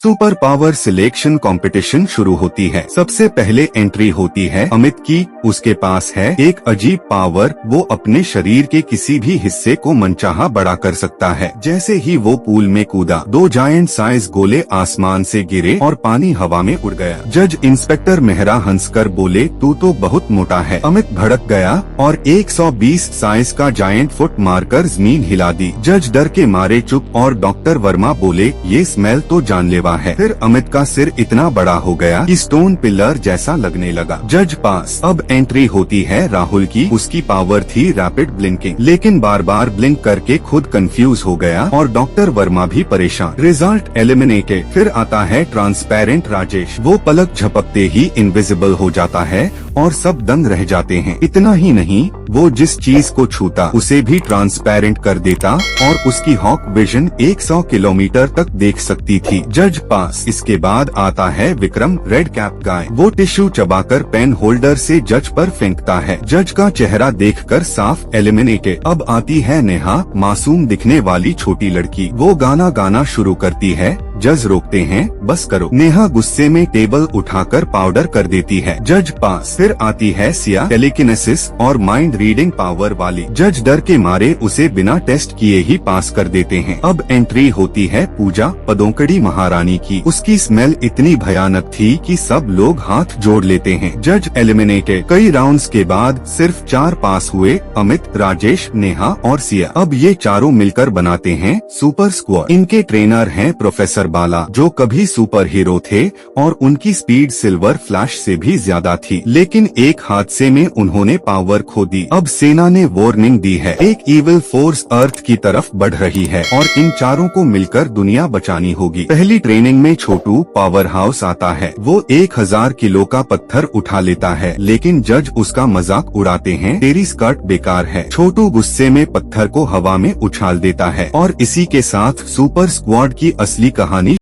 Super power selection competition शुरू होती है। सबसे पहले एंट्री होती है अमित की। उसके पास है एक अजीब पावर, वो अपने शरीर के किसी भी हिस्से को मनचाहा बड़ा कर सकता है। जैसे ही वो पूल में कूदा, 2 जायंट साइज गोले आसमान से गिरे और पानी हवा में उड़ गया। जज इंस्पेक्टर मेहरा हंसकर बोले, तू तो बहुत मोटा है। अमित भड़क गया और 120 साइज का जायंट फुट मारकर जमीन हिला दी। जज डर के मारे चुप और डॉक्टर वर्मा बोले, ये स्मेल तो जानलेवा है। फिर अमित का सिर इतना बड़ा हो गया कि स्टोन पिलर जैसा लगने लगा। जज पास। अब एंट्री होती है राहुल की। उसकी पावर थी रैपिड ब्लिंकिंग, लेकिन बार बार ब्लिंक करके खुद कंफ्यूज हो गया और डॉक्टर वर्मा भी परेशान। Result eliminated. फिर आता है ट्रांसपेरेंट राजेश। वो पलक झपकते ही इनविजिबल हो जाता है और सब दंग रह जाते हैं। इतना ही नहीं, वो जिस चीज को छूता उसे भी ट्रांसपेरेंट कर देता और उसकी हॉक विजन 100 किलोमीटर तक देख सकती थी। जज पास। इसके बाद आता है विक्रम, रेड कैप गाय। वो टिश्यू चबाकर पेन होल्डर से जज पर फेंकता है। जज का चेहरा देखकर साफ एलिमिनेटेड। अब आती है नेहा, मासूम दिखने वाली छोटी लड़की। वो गाना गाना शुरू करती है। जज रोकते हैं, बस करो। नेहा गुस्से में टेबल उठाकर पाउडर कर देती है। जज पास। फिर आती है सिया, टेलीकिनेसिस और माइंड रीडिंग पावर वाली। जज डर के मारे उसे बिना टेस्ट किए ही पास कर देते हैं। अब एंट्री होती है पूजा, पदोकड़ी महारानी की। उसकी स्मेल इतनी भयानक थी कि सब लोग हाथ जोड़ लेते हैं। जज एलिमिनेटेड। कई राउंड्स के बाद सिर्फ 4 पास हुए, अमित, राजेश, नेहा और सिया। अब ये चारों मिलकर बनाते हैं सुपर स्क्वाड। इनके ट्रेनर हैं प्रोफेसर बाला, जो कभी सुपर हीरो थे और उनकी स्पीड सिल्वर फ्लैश से भी ज्यादा थी। लेकिन एक हादसे में उन्होंने पावर खो दी। अब सेना ने वार्निंग दी है, एक इविल फोर्स अर्थ की तरफ बढ़ रही है और इन चारों को मिलकर दुनिया बचानी होगी। पहली ट्रेनिंग में छोटू पावर हाउस आता है। वो 1000 किलो का पत्थर उठा लेता है, लेकिन जज उसका मजाक उड़ाते हैं, तेरी स्कर्ट बेकार है। छोटू गुस्से में पत्थर को हवा में उछाल देता है और इसी के साथ सुपर स्क्वाड की असली कहानी